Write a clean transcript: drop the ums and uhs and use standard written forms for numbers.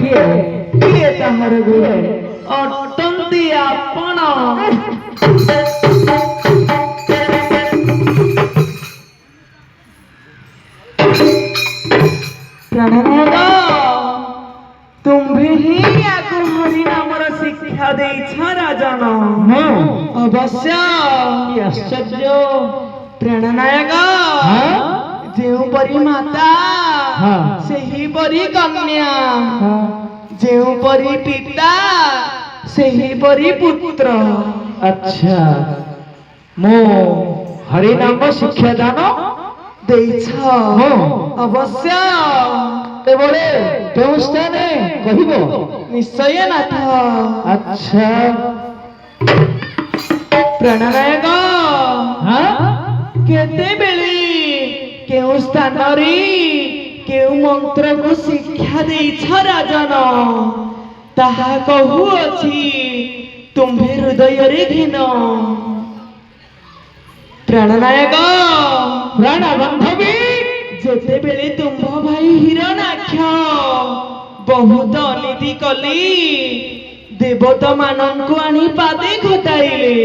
किए किए तहर गुरु अटंती आपण प्रणनायक तुम्ही ही याकू हरि नामर शिक्षा देछ राजन अवश्य आश्चर्य प्रणनायक जेउ परी माता सेही परी कन्या जेउ परी पिता सेही परी पुत्र अच्छा मो हरि नाम शिक्षा दान देछ अवश्य एबळे केउ स्थाने कहिबो निश्चय नाथ अच्छा प्रणनायक केते बेले केउ स्थान रे केउ मंत्र को शिक्षा देछ राजन ताहा कहू अछि तुम्हे हृदय रे घिन प्रणनायक प्राण बांधवी जेते बेले तुम्भ भाई हिरणाक्ष बहुत अनीति कली देवता माननको आनी पादे घटाइले।